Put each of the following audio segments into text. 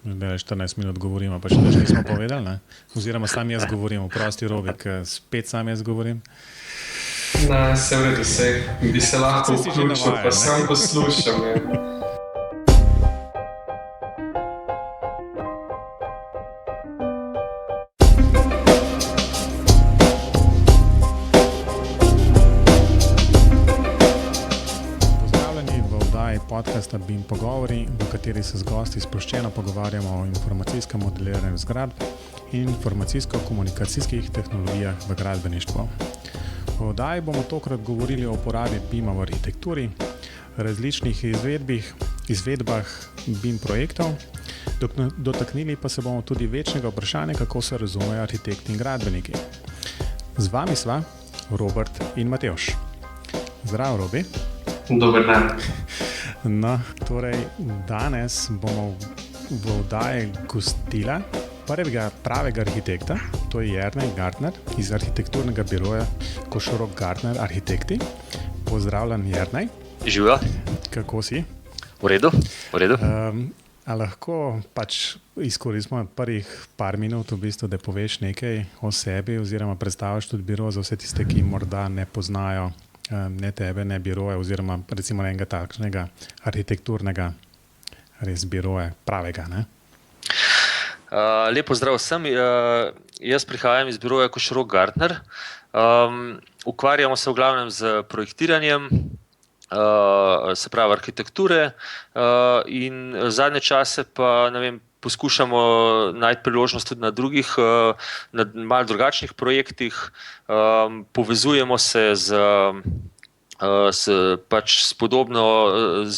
Da 14 minut govorimo, pa še več nismo povedali, ne? Oziroma sam jaz govorim, prosti Robi, spet sam jaz govorim. Ne, se v redu, bi se lahko vključil, pa sam poslušam. Podcasta BIM Pogovori, v kateri se z gosti sproščeno pogovarjamo o informacijskem modeliranju zgradb in informacijsko-komunikacijskih tehnologijah v gradbeništvu. V oddaji bomo tokrat govorili o uporabi BIM-a v arhitekturi, različnih izvedbah BIM projektov, dotaknili pa se bomo tudi večnega vprašanja, kako se razumejo arhitekti in gradbeniki. Z vami sva Robert in Matevž. Zdravo, Robi. Dober dan. No, torej danes bomo v oddaji gostila prvega pravega arhitekta, to je Jernej Gartner iz arhitekturnega biroja Košorok Gartner Arhitekti. Pozdravljen, Jernej. Živijo. Kako si? V redu. A lahko pač izkoristimo prvih par minut, v bistvu, da poveš nekaj o sebi oziroma predstaviš tudi biro za vse tiste, ki morda ne poznajo ne tebe, ne biroja, oziroma recimo enega takšnega arhitekturnega res biroja, pravega, ne? Lepo zdrav vsem. Jaz prihajam iz biroja Košorok Gartner. Ukvarjamo se v glavnem z projektiranjem, se pravi arhitekture, in zadnje čase pa, ne vem, poskušamo najti priložnost tudi na drugih, na malo drugačnih projektih. Povezujemo se z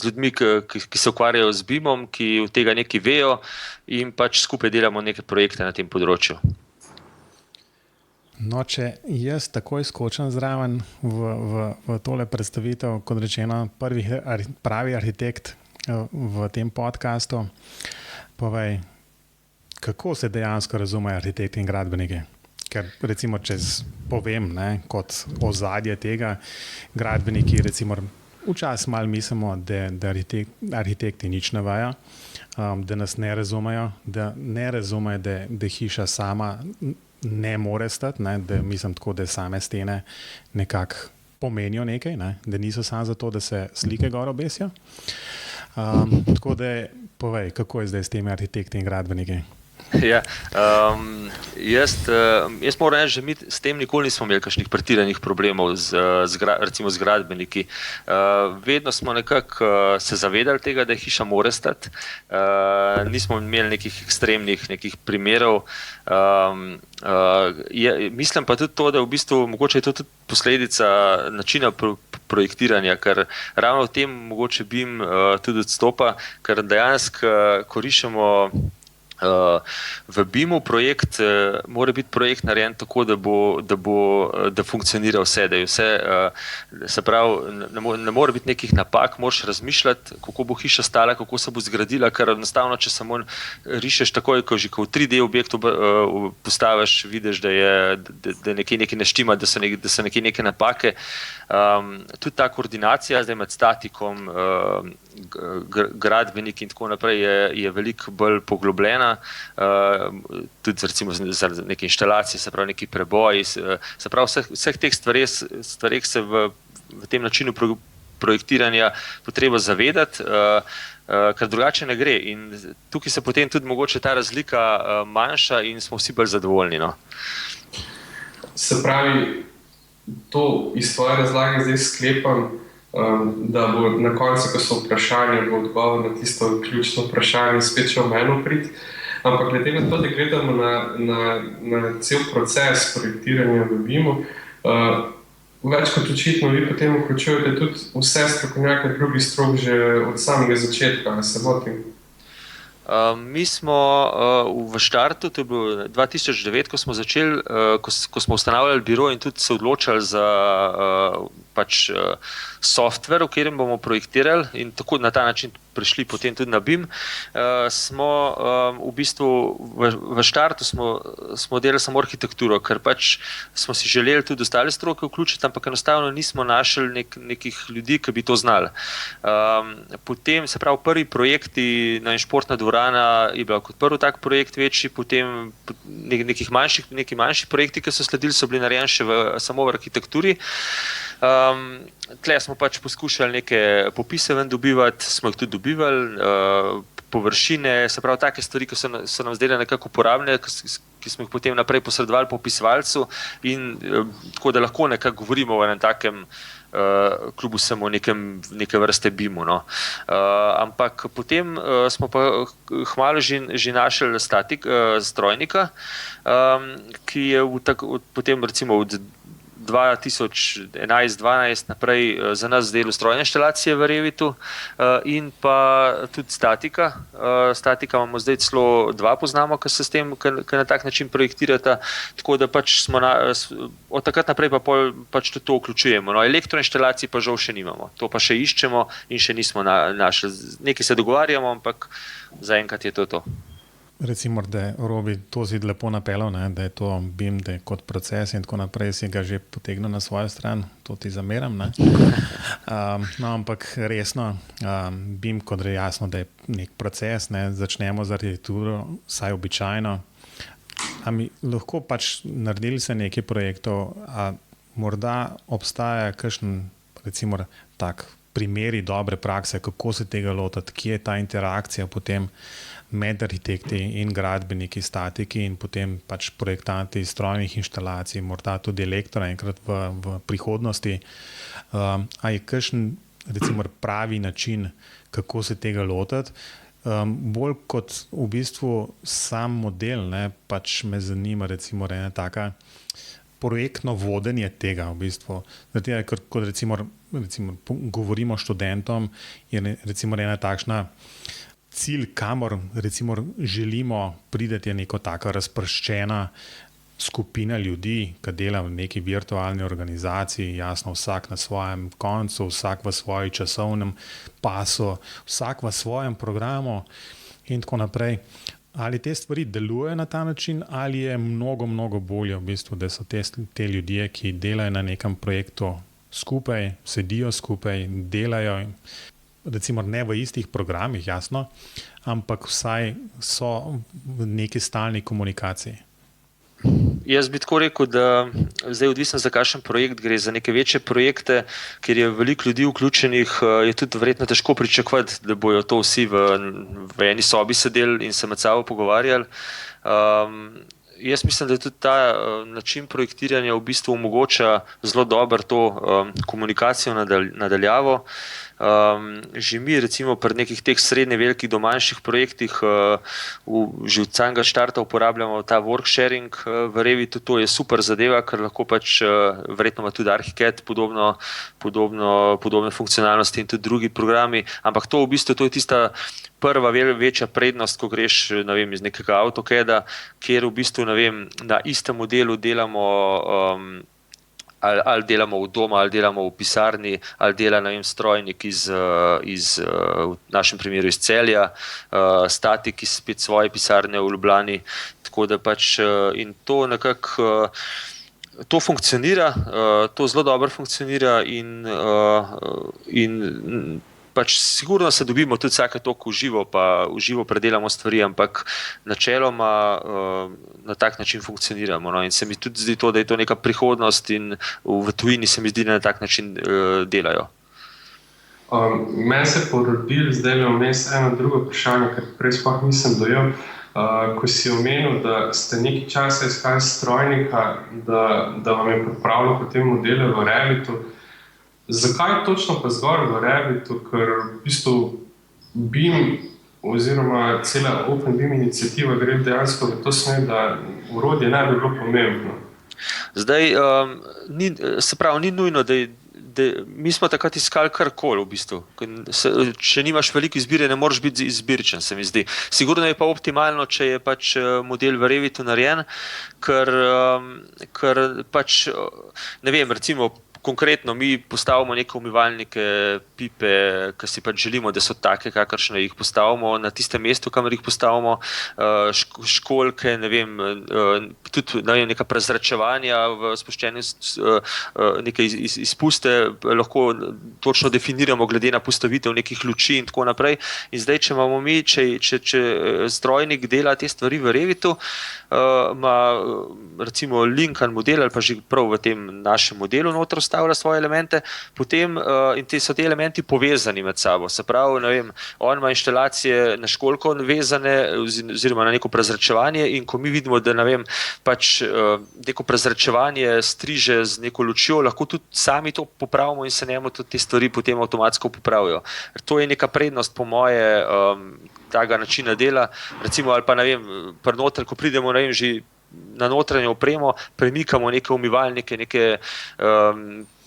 ljudmi, ki se ukvarjajo z BIM-om, ki od tega nekaj vejo, in pač skupaj delamo neke projekte na tem področju. No, če jaz takoj skočim zraven v tole predstavitev, kot rečeno, prvi pravi arhitekt v tem podcastu, povej, kako se dejansko razumejo arhitekti in gradbeniki? Ker recimo, če povem, ne, kot ozadje tega, gradbeniki recimo včasih malo mislimo, da arhitekti nič ne vejo, da nas ne razumejo, da hiša sama ne more stati, ne, da mislim tako, da same stene nekako pomenijo nekaj, ne, da niso samo zato, da se slike gor obesijo. Tako da povej, kako je zdaj s temi arhitekti in gradbeniki? Ja, jaz moram reči, že mi s tem nikoli nismo imeli kakšnih pretiranih problemov recimo z gradbeniki. Vedno smo nekako se zavedali tega, da je hiša mora stati. Nismo imeli nekih ekstremnih nekih primerov. Mislim pa tudi to, da v bistvu mogoče je to tudi posledica načina projektiranja, ker ravno v tem mogoče BIM tudi odstopa, ker dejansko, ko rišemo v BIM-u projekt, mora biti projekt narejen tako, da funkcionira vse, da je vse, se pravi, ne more biti nekih napak, moraš razmišljati, kako bo hiša stala, kako se bo zgradila, ker enostavno, če samo rišeš takoj, ko že v 3D objektu postaviš, vidiš, da nekaj ne štima, da so neke napake. Tudi ta koordinacija zdaj med statikom, gradbeniki in tako naprej je veliko bolj poglobljena, tudi recimo za neke inštalacije, se pravi neki preboji, se pravi vseh teh stvareh se v tem načinu projektiranja potreba zavedati, ker drugače ne gre, in tukaj se potem tudi mogoče ta razlika manjša in smo vsi bolj zadovoljni, no. Se pravi, to iz tvoje razlage zdaj sklepam, da bo na koncu, ko so vprašanja, bo odgovor na tisto ključno vprašanje spet še o menu priti. Ampak glede na to, da gledamo na cel proces projektiranja v BIM-u, več kot očitno vi potem vključujete tudi vse strokovnjake drugih strok že od samega začetka, se motim? Mi smo v štartu, to je bilo 2009, ko smo začeli, ko smo ustanavljali biro in tudi se odločali za software, v katerem bomo projektirali, in tako na ta način prišli potem tudi na BIM, smo v bistvu v štartu smo delali samo arhitekturo, ker pač smo si želeli tudi ostale stroke vključiti, ampak enostavno nismo našli nekih ljudi, ki bi to znali. Potem, se pravi, prvi projekti, športna dvorana je bila kot prvi tak projekt večji, potem neki manjši projekti, ki so sledili, so bili narejeni še samo v arhitekturi. Tle smo pač poskušali neke popise ven dobivati, smo jih tudi dobivali, površine, se pravi, take stvari, ki so nam zdele nekako uporabne, ki smo jih potem naprej posredovali popisovalcu in tako, da lahko nekako govorimo o enem takem klubu samo neke vrste BIM-u. No. Ampak potem smo pa hmalo že našli strojnika, ki je potem recimo od 2011-2012 naprej za nas delal strojne inštalacije v Revitu in pa tudi statika. Statika imamo zdaj celo 2 poznamo, ki se s tem, ki na tak način projektirata, tako da pač smo od takrat naprej pa pač tudi to vključujemo. No, elektroinštalacij pa žal še nimamo, to pa še iščemo in še nismo našli. Nekaj se dogovarjamo, ampak zaenkrat je to. Recimo, da je Robi to si lepo napeljal, da je to BIM, da je kot proces in tako naprej, si ga že potegnil na svojo stran, to ti zameram. No, ampak resno, BIM, kot je jasno, da je nek proces, začnemo z arhitekturo, vsaj običajno. A mi lahko pač naredili se nekaj projektov, a morda obstaja kakšen, recimo, tak primeri dobre prakse, kako se tega lotiti, kje je ta interakcija potem med arhitekti in gradbeniki, statiki in potem pač projektanti strojnih inštalacij, morda tudi elektra enkrat v prihodnosti. A je kakšen, recimo, pravi način, kako se tega lotiti? Bolj kot v bistvu sam model, pač me zanima recimo ena taka projektno vodenje tega v bistvu. Zato, ker kot recimo govorimo študentom, je recimo ena takšna cilj, kamor recimo želimo prideti, je neko tako razprščena skupina ljudi, ki dela v neki virtualni organizaciji, jasno vsak na svojem koncu, vsak v svojem časovnem pasu, vsak v svojem programu in tako naprej. Ali te stvari delujejo na ta način, ali je mnogo bolje v bistvu, da so te ljudje, ki delajo na nekem projektu skupaj, sedijo skupaj, delajo, recimo ne v istih programih, jasno, ampak vsaj so v neki stalni komunikaciji. Jaz bi tako rekel, da zdaj odvisno za kakšen projekt gre, za neke večje projekte, kjer je veliko ljudi vključenih, je tudi verjetno težko pričakovati, da bojo to vsi v eni sobi sedeli in se med sabo pogovarjali. Jaz mislim, da je tudi ta način projektiranja v bistvu omogoča zelo dobro to komunikacijo nadaljavo. Že mi recimo pri nekih teh srednje velikih do manjših projektih že od samega štarta uporabljamo ta worksharing v Revitu. To je super zadeva, ker lahko pač verjetno ima tudi Archicad podobne funkcionalnosti in tudi drugi programi, ampak to v bistvu to je tista prva večja prednost, ko greš iz nekega AutoCAD-a, kjer v bistvu na istem modelu delamo ali delamo v domu, ali delamo v pisarni, ali dela strojnik v našem primeru iz Celja, statik iz spet svoje pisarne v Ljubljani, tako da pač in to nekako to funkcionira, to zelo dobro funkcionira in pač sigurno se dobimo tudi vsake toliko v živo predelamo stvari, ampak načeloma na tak način funkcioniramo. No? In se mi tudi zdi to, da je to neka prihodnost in v tujini se mi zdi, da na tak način delajo. Meni se je porodil, zdaj mi vmes eno drugo vprašanje, ker prej sploh nisem dojel. Ko si omenil, da ste nekaj časa iskali strojnika, da vam je pripravljal potem modele v Revitu. Zakaj točno pa zgor v Revitu? Ker v bistvu BIM oziroma cela Open BIM iniciativa gre dejansko v to smer, da orodje ne bi bilo pomembno. Zdaj, se pravi, ni nujno, da mi smo takrat iskali karkoli v bistvu. Če nimaš veliko izbire, ne moreš biti izbirčen, se mi zdi. Sigurno je pa optimalno, če je pač model v Revitu narejen, ker pač, ne vem, recimo konkretno mi postavimo neke umivalnike, pipe, ki si pač želimo, da so take, kakršne jih postavimo na tistem mestu, kamor jih postavimo, školjke, ne vem, tudi neka prezračevanja v spuščenju, neke izpuste lahko točno definiramo glede na postavitev nekih luči in tako naprej. In zdaj, če imamo mi, če strojnik dela te stvari v Revitu, ima recimo Lincoln model ali pa že prav v tem našem modelu noter vstavlja svoje elemente, potem in so ti elementi povezani med sabo. Se pravi, ne vem, on ima inštalacije na školjko vezane oziroma na neko prezračevanje in ko mi vidimo, da ne vem, pač neko prezračevanje striže z neko lučjo, lahko tudi sami to popravimo in se njemu tudi te stvari potem avtomatsko popravijo. To je neka prednost po moje tega načina dela, recimo ali pa ne vem, prnoter, ko pridemo, ne vem, že na notranjo opremo, premikamo neke umivalnike, neke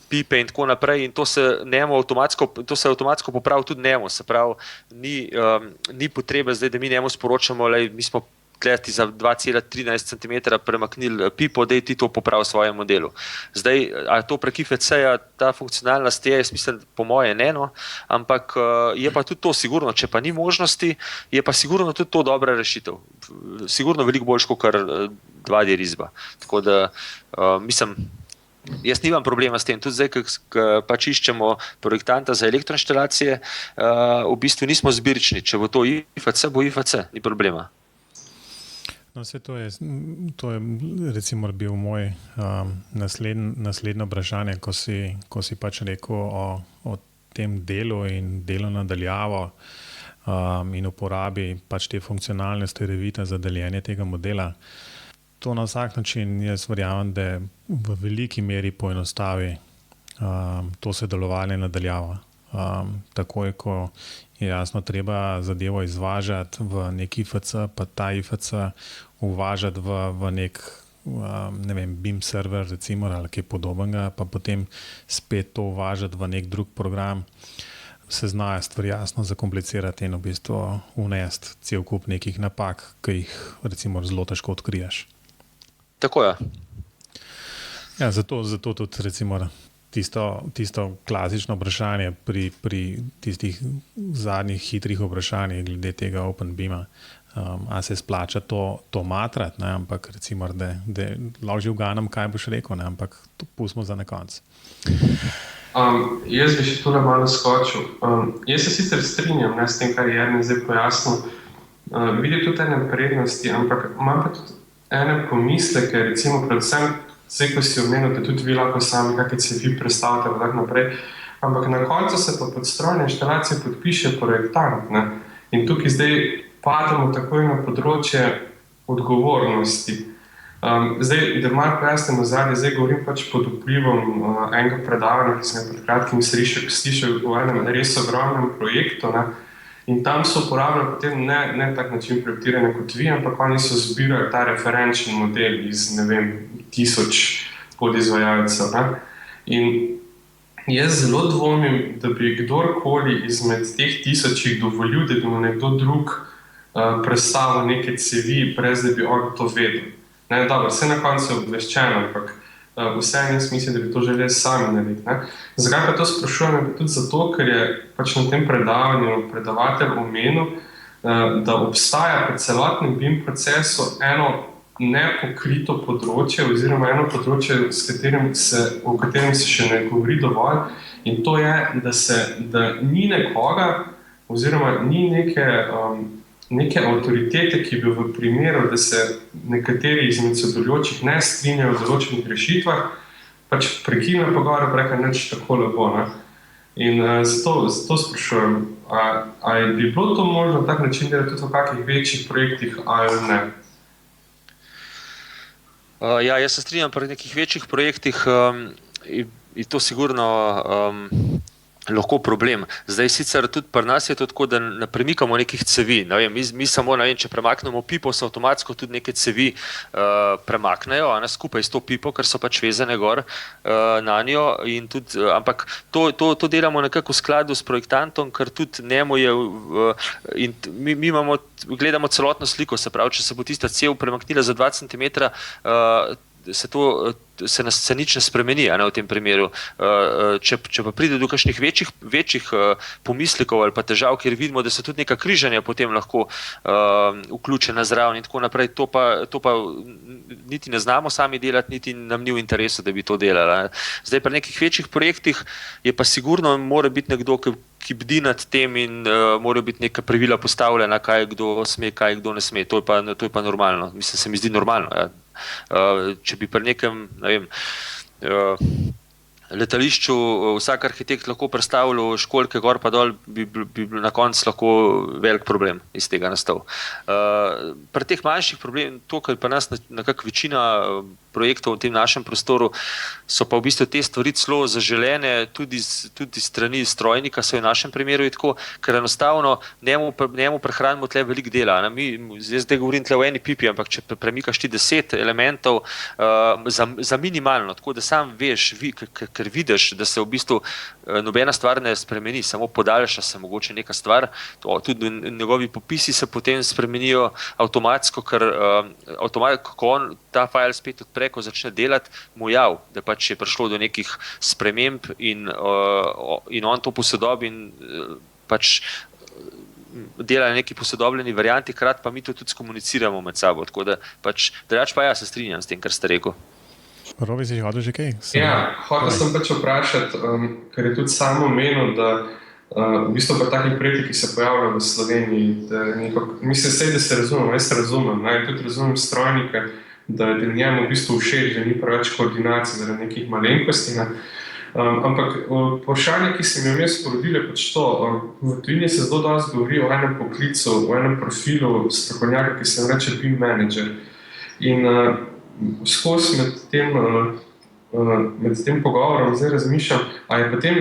pipe in tako naprej in to se avtomatsko popravi tudi njemu, se pravi, ni potrebe zdaj, da mi njemu sporočamo, mi smo ti za 2,13 cm premaknili pipo, da ti to popravi v svojem modelu. Zdaj, ali to prek IFC-ja ta funkcionalnost je, jaz mislim, po moje ne, no, ampak je pa tudi to sigurno, če pa ni možnosti, je pa sigurno tudi to dobra rešitev. Sigurno veliko boljš kot kar 2D risba. Tako da, mislim, jaz nimam problema s tem, tudi zdaj, ko pač iščemo projektanta za elektroinštalacije, v bistvu nismo zbirčni, če bo to IFC, bo IFC, ni problema. No, vse to je recimo bil moj naslednje vprašanje, ko si pač rekel o tem delu in delu nadaljavo in uporabi pač te funkcionalnosti Revita za deljenje tega modela. To na vsak način jaz verjamem, da v veliki meri poenostavi to sodelovanje nadaljavo. Takoj, ko je jasno treba zadevo izvažati v nek IFC, pa ta IFC uvažati v nek, ne vem, BIM server recimo ali kaj podobnega, pa potem spet to uvažati v nek drug program, se znajo stvari jasno zakomplicirati in v bistvu unesti cel kup nekih napak, ki jih recimo zelo težko odkriješ. Tako je. Ja, zato tudi recimo tisto klasično vprašanje pri tistih zadnjih hitrih vprašanjih glede tega OpenBeama, a se splača to matrati, ampak recimo, da lahko že uganem, kaj boš rekel, ampak to pustimo za na konec. Jaz bi še tole malo skočil. Jaz se sicer strinjam s tem, kar je Jernej zdaj pojasnil. Vidim tudi ene prednosti, ampak imam pa tudi ene pomisleke, recimo predvsem zdaj, ko si omenil, da tudi vi lahko sami kakšne cevi predstavite in tako naprej, ampak na koncu se pa pod strojne inštalacije podpiše projektant, ne? In tukaj zdaj padamo takoj na področje odgovornosti. Zdaj, da malo pojasnimo zadnje, zdaj govorim pač pod vplivom enega predavanja, ki sem pred kratkim slišal v enem res ogromnem projektu, ne? In tam so uporabljali potem ne tak način projektiranja kot vi, ampak oni so zbirali ta referenčni model iz, ne vem, 1000 podizvajalcev. Ne? In jaz zelo dvomim, da bi kdorkoli izmed teh 1000 dovolil, da bi mu nekdo drug predstavil neke cevi, brez da bi on to vedel. Ne, dobro, vse na koncu je obveščeno, ampak vseeno jaz mislim, da bi to želeli sami narediti. Ne? Zakaj pa to sprašujem? Tudi zato, ker je pač na tem predavanju predavatelj omenil, da obstaja pri celotnem BIM procesu eno nepokrito področje oziroma eno področje, o katerem se še ne govori dovolj, in to je, da ni nekoga oziroma ni neke avtoritete, ki bi v primeru, da se nekateri izmed sodelujočih ne strinjajo v določenih rešitvah, pač prekine pogovor, reka nič tako lepo. Ne? In zato sprašujem, ali bi bilo to možno tak način delati tudi v kakih večjih projektih, ali ne? Ja, jaz se strinjam pri nekih večjih projektih in to sigurno lahko problem. Zdaj sicer tudi pri nas je to tako, da ne premikamo nekih cevi. Ne vem, mi samo, ne vem, če premaknemo pipo, se avtomatsko tudi neke cevi premaknejo, skupaj s to pipo, ker so pač vezane gor na njo. Ampak to delamo nekako v skladu s projektantom, ker tudi njemu je in mi gledamo celotno sliko, se pravi, če se bo tista cev premaknila za 2 cm, se nič ne spremeni, ne, v tem primeru. Če pa pride do kakšnih večjih pomislekov ali pa težav, kjer vidimo, da so tudi neka križanja potem lahko vključena zraven in tako naprej, to pa niti ne znamo sami delati, niti nam ni v interesu, da bi to delali. Zdaj pri nekih večjih projektih je pa sigurno mora biti nekdo, ki bdi nad tem in morajo biti neka pravila postavljena, kaj kdo sme, kaj kdo ne sme. To je pa normalno. Mislim, se mi zdi normalno. Ja. Če bi pri nekem, ne vem, letališču vsak arhitekt lahko predstavljal školjke gor pa dol, bi na koncu lahko velik problem iz tega nastal. Pri teh manjših problemih, to, kar pa nas nekako večina projektov v tem našem prostoru, so pa v bistvu te stvari celo zaželene tudi strani strojnika, so v našem primeru je tako, ker enostavno njemu prehranimo tle veliko dela. Zdaj govorim tle o eni pipi, ampak če premikaš ti 10 elementov za minimalno, tako da sam veš, ker vidiš, da se v bistvu nobena stvar ne spremeni, samo podaljša se mogoče neka stvar, tudi njegovi popisi se potem spremenijo avtomatsko, ker ko on ta file spet odpre, ko začne delati, mu jav, da pač je prišlo do nekih sprememb in on to posodobi in pač dela na neki posodobljeni varianti, hkrati pa mi to tudi skomuniciramo med sabo, tako da pač drugače pa se strinjam s tem, kar ste rekel. Robi, si hodil že kaj? Hotel sem pač vprašati, ker je tudi samo omenil, da v bistvu pa takih projektih, ki se pojavljajo v Sloveniji, mislim, da se razumem, jaz se razumem, tudi razumem strojnike, da je njemu v bistvu všeč, da ni preveč koordinacije zaradi nekih malenkosti. Ampak vprašanje, ki se mi vmes porodilo, je pač to. V tujini se zelo dosti govori o enem poklicu, o enem profilu strokovnjaka, ki se reče BIM manager. In skozi med tem pogovorom zdaj razmišljam, a je potem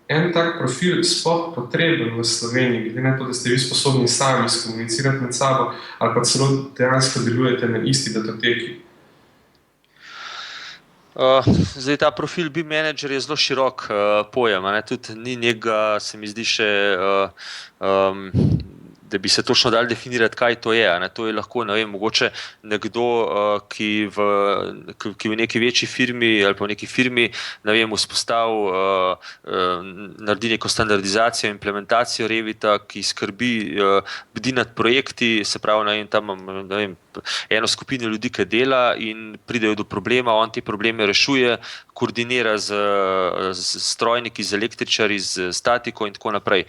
en tak profil sploh potreben v Sloveniji, glede na to, da ste vi sposobni sami skomunicirati med sabo, ali pa celo dejansko delujete na isti datoteki? Zdaj, ta profil BIM manager je zelo širok pojem, tudi ni njega, se mi zdi še, da bi se točno dali definirati, kaj to je. To je lahko, ne vem, mogoče nekdo, ki v neki večji firmi ali pa v neki firmi, ne vem, naredi neko standardizacijo, implementacijo Revita, ki skrbi, bdi nad projekti, se pravi, tam, ne vem, eno skupino ljudi, ki dela in pridejo do problema, on te probleme rešuje, koordinira z strojniki, z električarji, z statiko in tako naprej.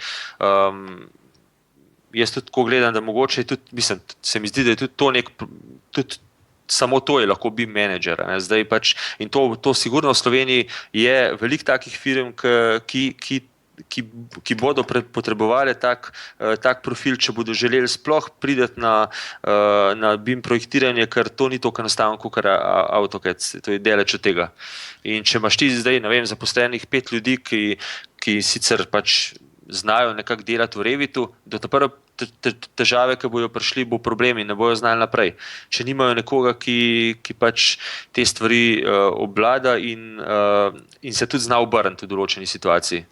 Jaz tudi tako gledam, da mogoče je tudi, mislim, se mi zdi, da je tudi to tudi samo to je lahko BIM manager. Zdaj pač, in to sigurno v Sloveniji je veliko takih firm, ki bodo potrebovali tak profil, če bodo želeli sploh priti na BIM projektiranje, ker to ni tako enostavno kot AutoCAD, to je daleč od tega. In če imaš ti zdaj, ne vem, zaposlenih 5 ljudi, ki sicer pač znajo nekako delati v Revitu, do te prve težave, ki bojo prišli, bo problem in ne bojo znali naprej. Če nimajo nekoga, ki pač te stvari obvlada in se tudi zna obrniti v določeni situaciji.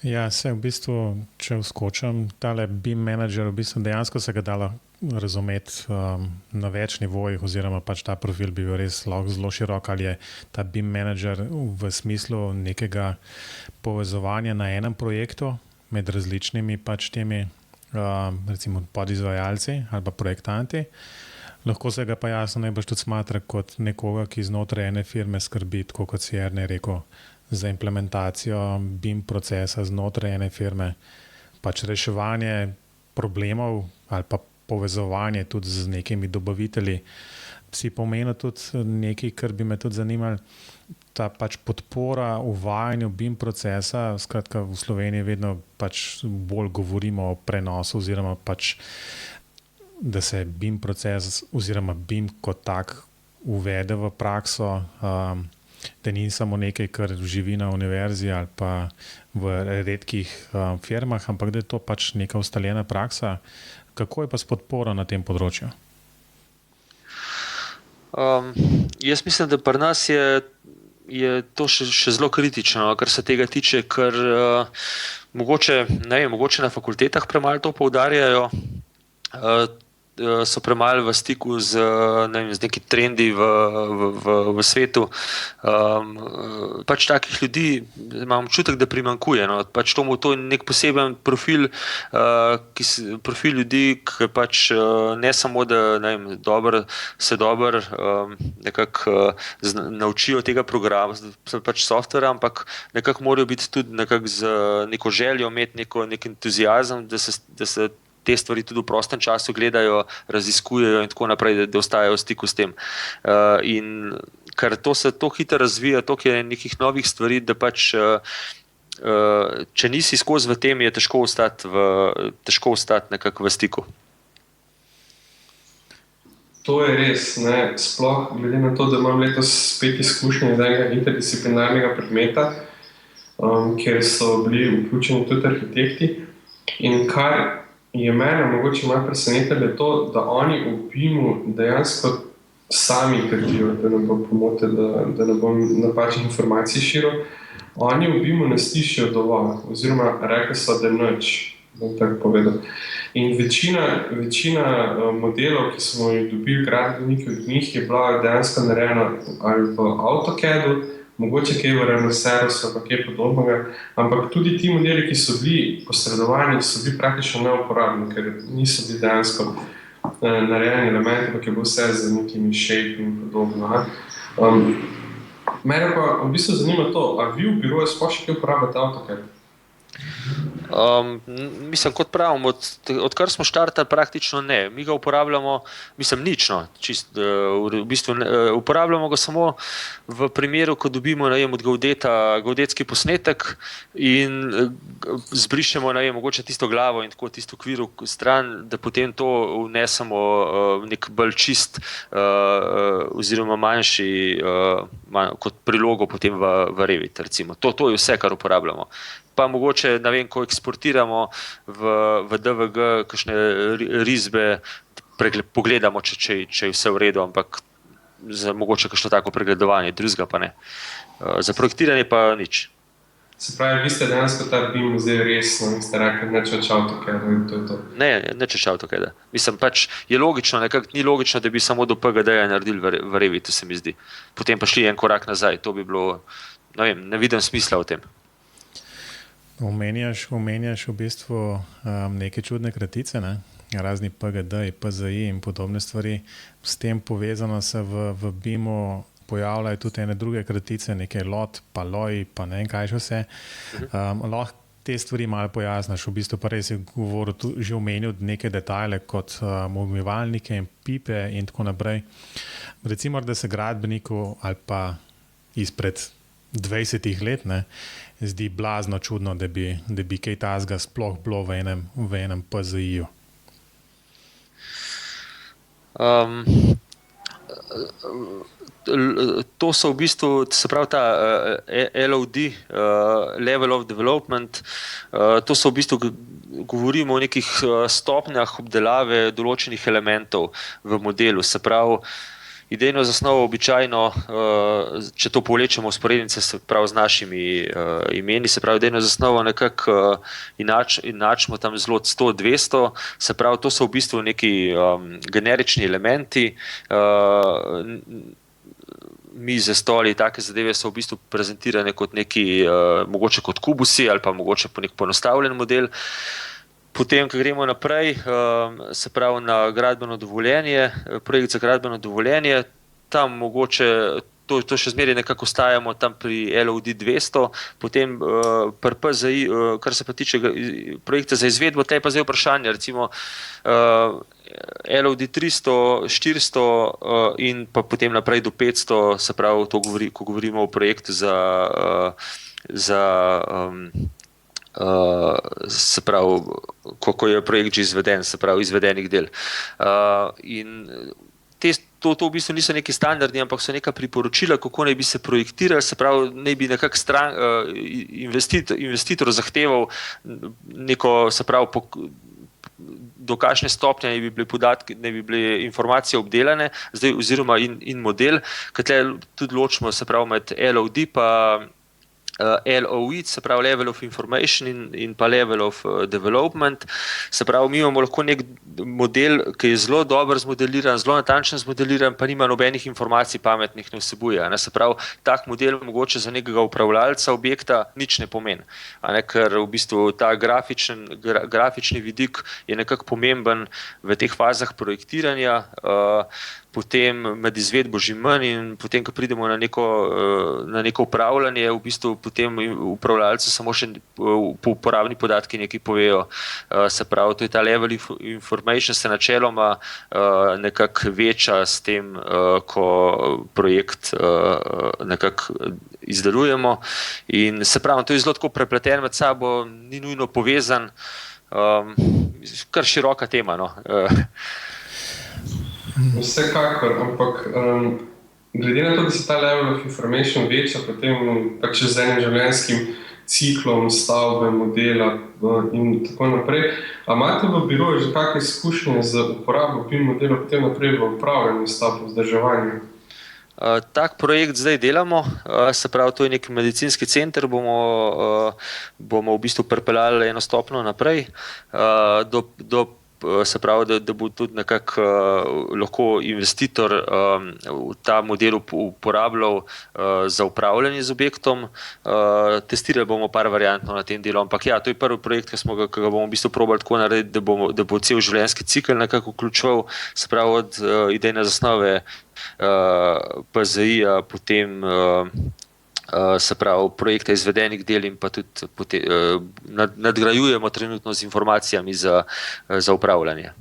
Ja, v bistvu, če vskočam, tale BIM manager, v bistvu dejansko se ga dala razumeti na več nivojih, oziroma pač ta profil bi bil res zelo širok, ali je ta BIM manager v smislu nekega povezovanja na enem projektu med različnimi pač temi recimo podizvajalci ali pa projektanti. Lahko se ga pa jasno najbolj tudi smatra kot nekoga, ki znotraj ene firme skrbi, tako kot si Jernej rekel, za implementacijo BIM procesa znotraj ene firme, pač reševanje problemov ali pa povezovanje tudi z nekimi dobavitelji. Si pomenil tudi nekaj, kar bi me tudi zanimalo, ta pač podpora uvajanju BIM procesa. Skratka, v Sloveniji vedno pač bolj govorimo o prenosu oziroma pač, da se BIM proces oziroma BIM kot tak uvede v prakso, da ni samo nekaj, kar živi na univerzi ali pa v redkih firmah, ampak da je to pač neka ustaljena praksa. Kako je pa s podporo na tem področju? Jaz mislim, da pri nas je to še zelo kritično, kar se tega tiče, ker mogoče na fakultetah premalo to poudarjajo. so premalo v stiku z neki trendi v svetu. Pač takih ljudi imam občutek, da primanjkuje. No. Pač to je nek poseben profil, profil ljudi, ki pač ne samo, da se dobro nekako naučijo tega programa, pač softvera, ampak nekako morajo biti tudi nekako z neko željo, imeti nek entuziazem, da se te stvari tudi v prostem času gledajo, raziskujejo in tako naprej, da ostajajo v stiku s tem. In ker to se to hitro razvija, toliko je nekih novih stvari, da pač če nisi skozi v tem, je težko ostati nekako v stiku. To je res, ne? Sploh glede na to, da imam letos spet izkušnje iz enega interdisciplinarnega predmeta, kjer so bili vključeni tudi arhitekti. In kar je mene mogoče malo presenetilo, je to, da oni v BIM-u dejansko sami trdijo, da ne bo pomote, da ne bom napačnih informacij širil. Oni v BIM-u ne slišijo dovolj, oziroma rekli so, da nič, bom tako povedal. In večina modelov, ki smo jih dobili gradbeniki od njih, je bila dejansko narejena ali v AutoCAD-u, mogoče kaj v Renoserusu, pa kaj podobnega, ampak tudi ti modeli, ki so bili posredovani, so bili praktično neuporabni, ker niso bili dejansko narejeni elementi, ampak je bilo vse z nekimi shape in podobno. Mene pa v bistvu zanima to, a vi v biroju sploh še kaj uporabljate AutoCAD? Mislim, kot pravim, odkar smo štartali, praktično ne. Mi ga uporabljamo, nič, no, v bistvu uporabljamo ga samo v primeru, ko dobimo od geodeta geodetski posnetek in zbrišemo mogoče tisto glavo in tako tisto okvir stran, da potem to vnesemo nek bolj čist oziroma manjši kot prilogo potem v Revit, recimo. To je vse, kar uporabljamo. Pa mogoče, ko eksportiramo v DVG kakšne risbe, pogledamo, če je vse v redu, ampak za mogoče kakšno tako pregledovanje, drugega pa ne. Za projektiranje pa nič. Se pravi, vi ste dejansko ta BIM vzeli resno in ste rekli, neč več AutoCAD-a in to je to. Ne, neč več AutoCAD-a. Mislim, pač je logično, nekako ni logično, da bi samo do PGD-ja naredili v Revitu, se mi zdi. Potem pa šli en korak nazaj, to bi bilo, ne vidim smisla v tem. Omenjaš v bistvu neke čudne kratice, ne? Razni PGD, PZI in podobne stvari. S tem povezano se v BIM-u pojavljajo tudi ene druge kratice, nekaj LOT, pa LOI, pa ne vem kaj še vse. Lahko te stvari malo pojasniš, v bistvu pa res je govoril, že omenil neke detajle kot umivalnike in pipe in tako naprej. Recimo, da se gradbeniku ali pa izpred 20 let, ne, zdi blazno čudno, da bi kaj tazga sploh bilo v enem PZI-ju. To so v bistvu, se pravi ta LOD, Level of Development, to so v bistvu, govorimo o nekih stopnjah obdelave določenih elementov v modelu, se pravi, idejno zasnovo običajno, če to povlečemo vzporednice, se pravi z našimi imeni, se pravi idejno zasnovo nekako inačimo tam zelo 100-200, se pravi to so v bistvu neki generični elementi, mize, stoli, take zadeve so v bistvu prezentirane kot neki, mogoče kot kubusi ali pa mogoče po nek poenostavljen model. Potem, ko gremo naprej, se pravi na gradbeno dovoljenje, projekt za gradbeno dovoljenje, tam mogoče, to še zmeraj nekako ostajamo tam pri LOD 200, potem pri PZI, kar se pa tiče projekta za izvedbo, te je pa zdaj vprašanje, recimo LOD 300, 400 in pa potem naprej do 500, se pravi, ko govorimo o projektu se pravi, ko je projekt že izveden, se pravi izvedenih del. In to v bistvu niso neki standardi, ampak so neka priporočila, kako naj bi se projektirali, se pravi, naj bi nekako investitor zahteval neko, se pravi, do kakšne stopnje naj bi bili podatki, naj bi bile informacije obdelane, zdaj oziroma in model, ker tle tudi ločimo, se pravi, med LOD pa LOI, se pravi Level of Information in pa Level of Development. Se pravi, mi imamo lahko nek model, ki je zelo dobro zmodeliran, zelo natančno zmodeliran, pa nima nobenih informacij pametnih, ne vsebuje. Se pravi, tak model mogoče za nekega upravljalca objekta nič ne pomeni, ker v bistvu ta grafični vidik je nekako pomemben v teh fazah projektiranja, potem med izvedbo že manj in potem, ko pridemo na neko upravljanje, v bistvu potem upravljalcu samo še po uporabni podatki nekaj povejo. Se pravi, to je ta level information se načeloma nekako veča s tem, ko projekt nekako izdelujemo. In se pravi, to je zelo tako prepleten med sabo, ni nujno povezan, kar široka tema, no. Vsekakor, ampak glede na to, da se ta level of information veča potem pač z enim življenjskim ciklom stavbe, modela in tako naprej, a imate v biroju že kakšne izkušnje z uporabo BIM modela potem naprej v upravljanju stavb, vzdrževanju? Tak projekt zdaj delamo, se pravi, to je nek medicinski center, bomo v bistvu pripeljali eno stopnjo naprej, se pravi, da bo tudi nekako lahko investitor ta model uporabljal za upravljanje z objektom. Testirali bomo par variantov na tem delu, ampak ja, to je prvi projekt, ki ga bomo v bistvu probali tako narediti, da bo cel življenjski cikel nekako vključeval, se pravi, od idejne zasnove PZI-ja, potem se pravi, projekte izvedenih del in pa tudi nadgrajujemo trenutno z informacijami za upravljanje.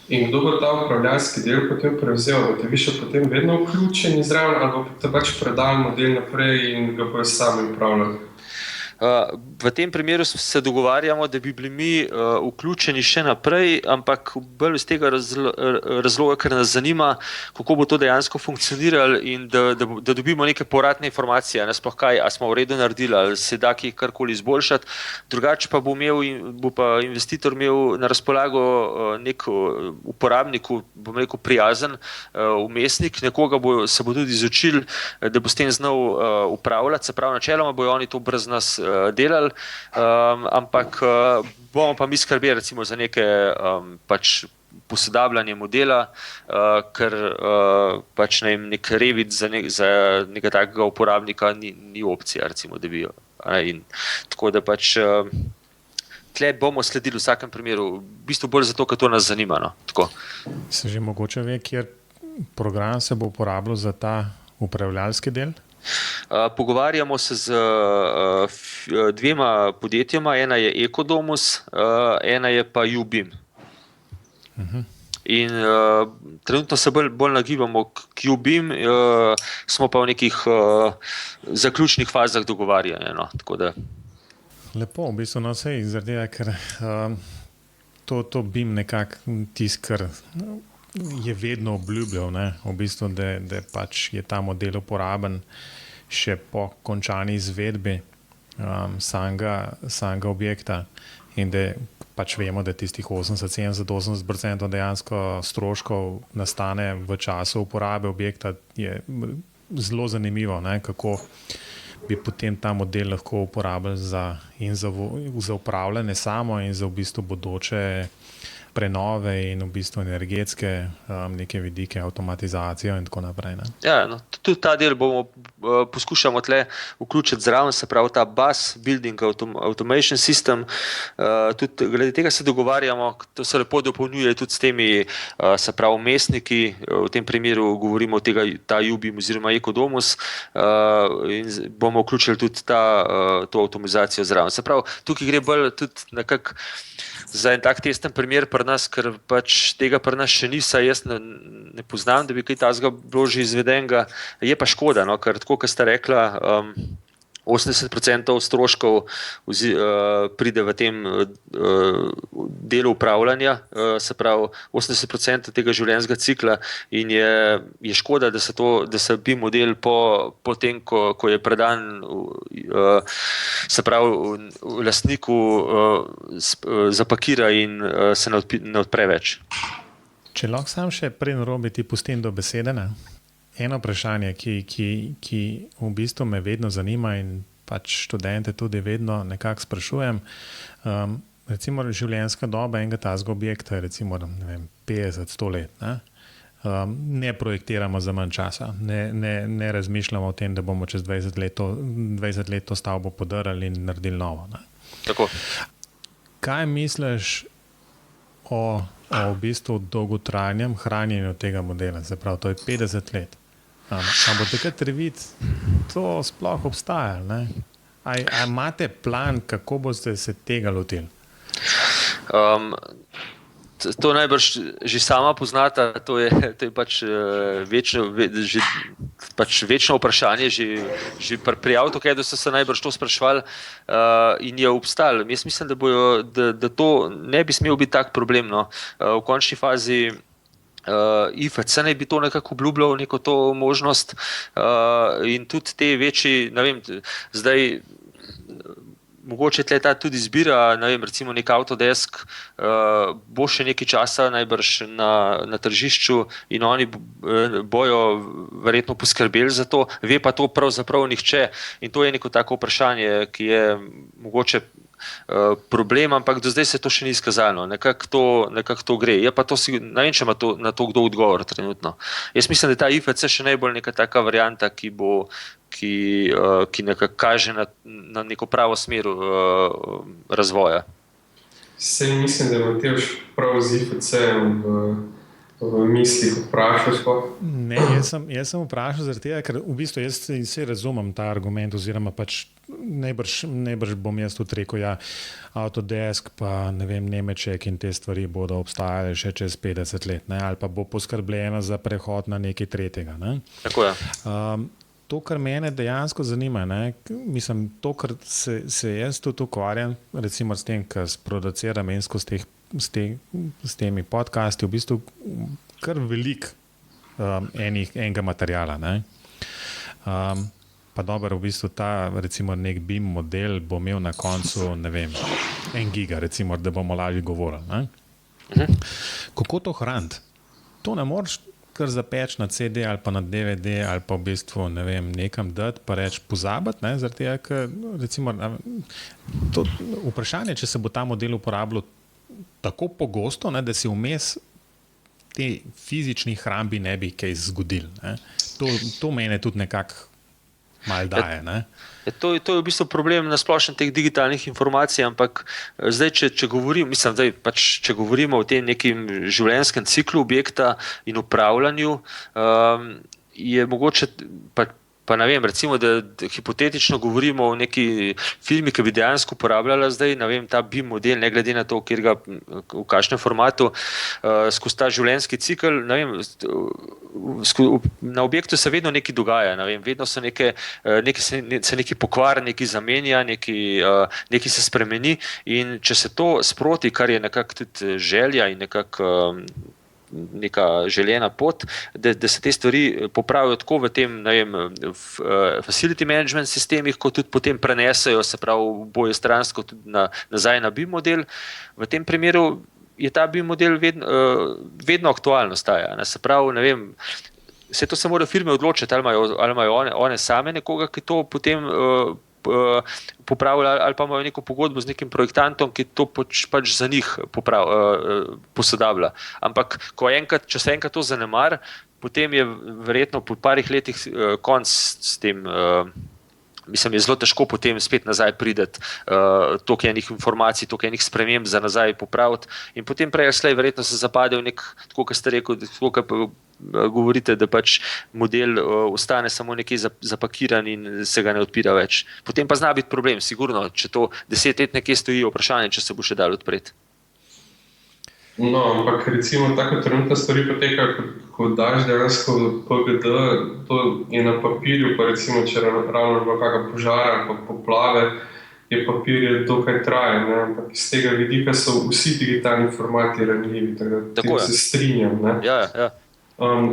In kdo bo ta upravljalski del potem prevzel? Boste vi še potem vedno vključeni zraven ali boste pač predali model naprej in ga bojo sami upravljali? V tem primeru se dogovarjamo, da bi bili mi vključeni še naprej, ampak bolj iz tega razloga, ker nas zanima, kako bo to dejansko funkcioniralo in da dobimo neke povratne informacije, sploh kaj, ali smo v redu naredili, ali se da karkoli izboljšati. Drugače pa bo pa investitor imel na razpolago nek uporabniku, bom rekel, prijazen vmesnik, nekoga se bo tudi izučil, da bo s tem znal upravljati, se pravi, načeloma bojo oni to brez nas delali, ampak bomo pa mi skrbeli recimo za neke pač posodabljanje modela, ker pač nek Revit za nekega takega uporabnika ni opcija, recimo, da bi jo. In tako da pač tle bomo sledili v vsakem primeru, v bistvu bolj zato, ker to nas zanima, no. Tako. Se že mogoče ve, kjer program se bo uporabljal za ta upravljalski del? Pogovarjamo se z dvema podjetjama, ena je Ecodomus, ena je pa UBIM. In trenutno se bolj nagibamo k UBIM, smo pa v nekih zaključnih fazah dogovarjanja. No, tako da. Lepo, v bistvu na vse izredega, ker to BIM nekako tiskar je vedno obljubljal, v bistvu, da pač je ta model uporaben še po končani izvedbi samega objekta in da pač vemo, da tistih 80-70% dejansko stroškov nastane v času uporabe objekta, je zelo zanimivo, kako bi potem ta model lahko uporabljali za upravljanje samo in za v bistvu bodoče prenove in v bistvu energetske neke vidike, avtomatizacijo in tako naprej. Ne? Ja, no, tudi ta del bomo poskušamo tle vključiti zraven, se pravi ta BAS, Building Automation System, tudi glede tega se dogovarjamo, to se lepo dopolnjuje tudi s temi, se pravi, vmesniki, v tem primeru govorimo ta UBIM oziroma Ecodomus, in bomo vključili tudi to avtomatizacijo zraven. Se pravi, tukaj gre bolj tudi nekako za en tak testen primer pri nas, ker pač tega pri nas še ni, saj jaz ne poznam, da bi kaj takega bilo že izvedenega. Je pa škoda, no, ker tako, kot ste rekla, 80% stroškov pride v tem delu upravljanja, se pravi 80% tega življenjskega cikla in je škoda, da se BIM model po tem, ko je predan se pravi lastniku zapakira in se ne odpre več. Če lahko sam še prej Robi ti pustim do besede, eno vprašanje, ki v bistvu me vedno zanima in pač študente tudi vedno nekako sprašujem. Recimo življenjska doba enega tazga objekta je recimo 50-100 let. Ne projektiramo za manj časa, ne razmišljamo o tem, da bomo čez 20 let to stavbo podarili in naredili novo. Tako. Kaj misliš o v bistvu dolgotrajnem hranjenju tega modela? Se pravi, to je 50 let. A bo takrat Revit to sploh obstajalo? A imate plan, kako boste se tega lotili? To najbrž že sama poznata, to je pač večno vprašanje, že pri AutoCAD-u so se najbrž to sprašvali in je obstal. Jaz mislim, da to ne bi smel biti tak problem. No. V končni fazi IFC ne bi to nekako obljubljal, neko to možnost in tudi te večji, ne vem, zdaj mogoče tle ta tudi zbira, ne vem, recimo nek Autodesk bo še nekaj časa najbrž na tržišču in oni bojo verjetno poskrbeli za to, ve pa to pravzaprav nihče in to je neko tako vprašanje, ki je mogoče problem, ampak do zdaj se to še ni izkazalo, nekako to gre. Je pa to, ne vem, če ima na to kdo odgovor trenutno. Jaz mislim, da ta IFC še najbolj neka taka varianta, ki nekako kaže na neko pravo smer razvoja. Sej mislim, da je Matevž prav z IFC-em v mislih vprašal. Ne, jaz sem vprašal zaradi tega, ker v bistvu jaz se razumem ta argument oziroma pač najbrž bom jaz tudi rekel, Autodesk pa ne vem, Nemeček in te stvari bodo obstajale še čez 50 let, ali pa bo poskrbljeno za prehod na nekaj tretjega. Tako je. To, kar mene dejansko zanima, mislim, to, kar se jaz tudi ukvarjam, recimo s tem, kar sproduciram in s temi podcasti, v bistvu kar veliko enega materijala. Pa dobro, v bistvu ta recimo nek BIM model bo imel na koncu, ne vem, 1 giga, recimo, da bomo lažje govorili. Kako to hraniti? To ne moreš kar zapeč na CD ali pa na DVD ali pa v bistvu, ne vem, nekam dati pa reči pozabiti, zaradi tega, ker recimo to vprašanje, če se bo ta model uporabljal tako pogosto, da si vmes te fizični hrambi ne bi kaj zgodil. To mene tudi nekako malo daje. To je v bistvu problem na splošno teh digitalnih informacij, ampak zdaj, če govorimo o tem nekim življenjskem ciklu objekta in upravljanju, je mogoče pa ne vem, recimo, da hipotetično govorimo o neki firmi, ki bi dejansko uporabljala zdaj, ne vem, ta BIM model, ne glede na to, v kakšnem formatu, skozi ta življenjski cikl, ne vem, na objektu se vedno nekaj dogaja, ne vem, vedno se nekaj pokvar, nekaj zamenja, nekaj se spremeni in če se to sproti, kar je nekako tudi želja in neka željena pot, da se te stvari popravijo tako v tem, ne vem, facility management sistemih, kot tudi potem prenesejo, se pravi, obojestransko tudi nazaj na BIM model. V tem primeru je ta BIM model vedno aktualno staja. Se pravi, ne vem, vse to se morajo firme odločiti, ali imajo one same nekoga, ki to potem popravlja, ali pa imajo neko pogodbo z nekim projektantom, ki to pač za njih posodablja. Ampak če se enkrat to zanemar, potem je verjetno po parih letih konc s tem. Mislim, je zelo težko potem spet nazaj prideti toliko enih informacij, toliko enih sprememb za nazaj popraviti in potem prej slej verjetno se zapade v nek, tako kot ste rekel, tako kot govorite, da pač model ostane samo nekaj zapakiran in se ga ne odpira več. Potem pa zna biti problem, sigurno, če to 10 let nekje stoji vprašanje, če se bo še dalo odpreti. No, ampak recimo tako trenutno stvari poteka, ko daš dejansko PGD, to je na papirju, pa recimo, če ravno bo kakšna požara ali pa poplave, je papir dokaj trajen, ampak iz tega vidika so vsi digitalni formati ranljivi, tako da se strinjam. Ja.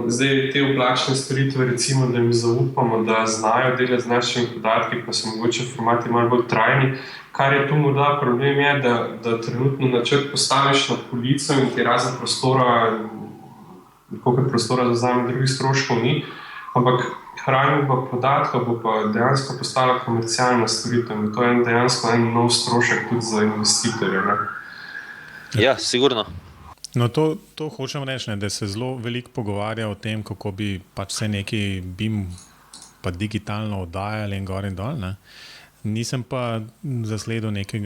Zdaj te oblačne storitve, recimo, da jim zaupamo, da znajo delati z našimi podatki, pa so mogoče formati malo bolj trajni. Kar je tu morda problem je, da trenutno načrt postaviš na polico in ti razen prostora, koliko prostora za vzame drugih stroškov ni, ampak hranjenje podatkov bo pa dejansko postala komercialna storitev in to je dejansko en nov strošek tudi za investitorje. Ne? Ja, sigurno. No, to hočem reči, da se zelo veliko pogovarja o tem, kako bi pač se neki BIM pa digitalno oddajali in gor in dol. Ne? Nisem pa zasledil neke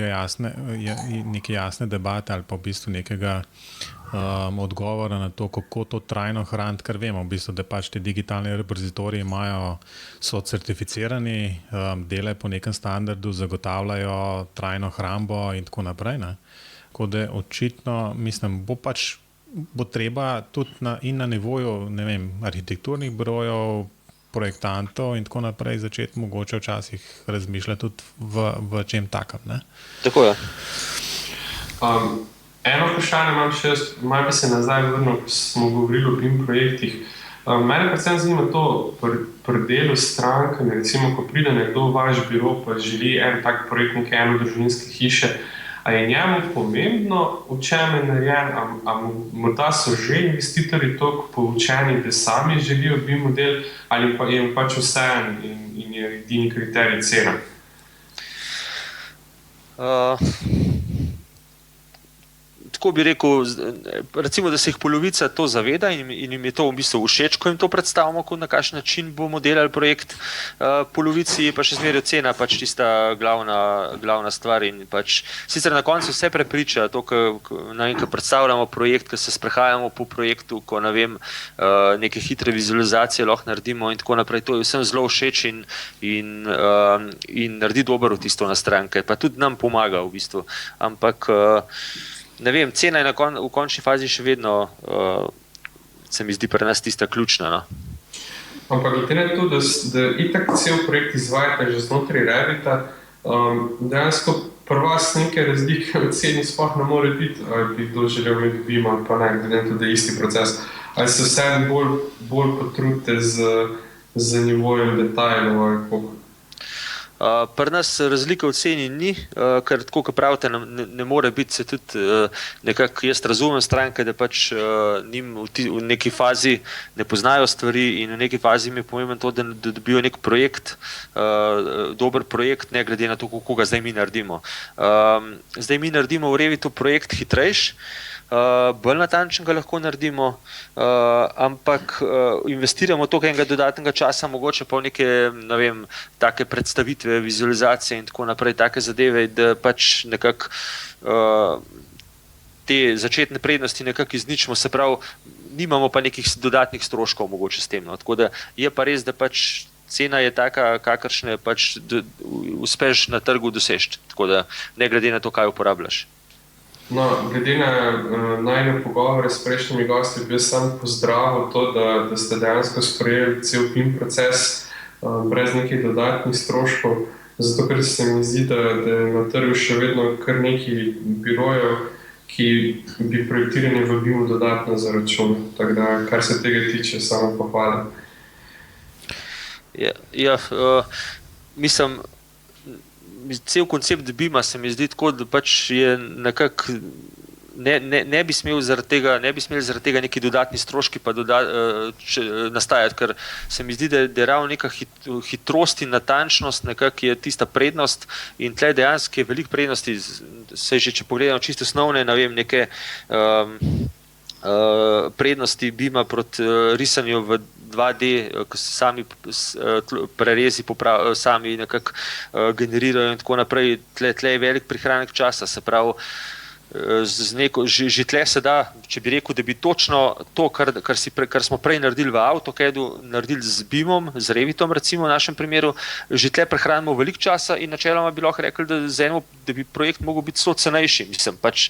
jasne debate ali pa v bistvu nekega odgovora na to, kako to trajno hraniti, ker vemo, v bistvu, da pač te digitalne repozitoriji so certificirani, delajo po nekem standardu, zagotavljajo trajno hrambo in tako naprej. Ne? Tako da očitno, mislim, bo treba tudi na nivoju, ne vem, arhitekturnih birojev, projektantov in tako naprej začeti mogoče včasih razmišljati tudi v čem takem. Ne? Tako je. Eno vprašanje imam še, malo bi se nazaj vrnil, ko smo govorili o BIM projektih. Mene predvsem zanima to pri delu s strankami, recimo, ko pride nekdo v vaš biro pa želi en tak projekt neke enodružinske hiše, a je njemu pomembno, v čem je narejen, a morda so že investitorji toliko poučeni, da sami želijo BIM model, ali pa je pač vseeno in je edini kriterij cena? Tako bi rekel, recimo, da se jih polovica to zaveda in jim je to v bistvu všeč, ko jim to predstavimo, na kakšen način bomo delali projekt. Polovici je pa še zmeraj cena pač tista glavna stvar in pač sicer na koncu vse prepriča to, ko predstavljamo projekt, ko se sprehajamo po projektu, ko neke hitre vizualizacije lahko naredimo in tako naprej. To je vsem zelo všeč in naredi dober vtis to na stranke, pa tudi nam pomaga v bistvu. Ampak ne vem, cena je v končni fazi še vedno, se mi zdi pri nas tista ključna. No? Ampak glede na to, da itak cel projekt izvajate že znotraj Revita, dejansko pri vas neke razlike v ceni sploh ne more biti, ali bi kdo želel imeti BIM ali pa ne, glede na to, da je isti proces. Ali se vseeno bolj potrudite z nivojem detajlov ali koliko? Pri nas razlike v ceni ni, ker tako, kot pravite, ne more biti, se tudi nekako jaz razumem stranke, da pač njim v neki fazi ne poznajo stvari in v neki fazi mi je pomembno to, da dobijo nek projekt, dober projekt, ne glede na to, kako ga zdaj mi naredimo. Zdaj mi naredimo v Revitu projekt hitrejši, bolj natančen ga lahko naredimo, ampak investiramo toliko enega dodatnega časa, mogoče pa v neke, ne vem, take predstavitve, vizualizacije in tako naprej, take zadeve, da pač nekako te začetne prednosti nekako izničimo, se pravi, nimamo pa nekih dodatnih stroškov mogoče s tem. No. Tako da je pa res, da pač cena je taka, kakršne pač uspeš na trgu doseči, tako da ne glede na to, kaj uporabljaš. No, glede na najne pogovore s prejšnjimi gosti, bi sam pozdravil to, da ste dejansko sprejeli cel BIM proces brez nekih dodatnih stroškov, zato ker se mi zdi, da je na trgu še vedno kar nekaj birojev, ki bi projektiranje v BIM-u dodatno zaračunali. Tako da, kar se tega tiče, samo pohvalim. Ja, mislim, cel koncept BIM-a se mi zdi tako, da pač je nekako ne bi smeli zaradi tega neki dodatni stroški pa nastajati, ker se mi zdi, da je ravno neka hitrost in natančnost nekako je tista prednost in tle dejansko je veliko prednosti, saj že če pogledamo čisto osnovne, ne vem, neke prednosti BIM-a proti risanju v 2D, ko se sami prerezi sami nekako generirajo in tako naprej, tle je velik prihranek časa, se pravi, že tle se da, če bi rekel, da bi točno to, kar smo prej naredili v AutoCAD-u, naredili z BIM-om, z Revitom recimo v našem primeru, že tle prehranimo veliko časa in načeloma bi lahko rekli, da bi projekt mogel biti celo cenejši, mislim, pač,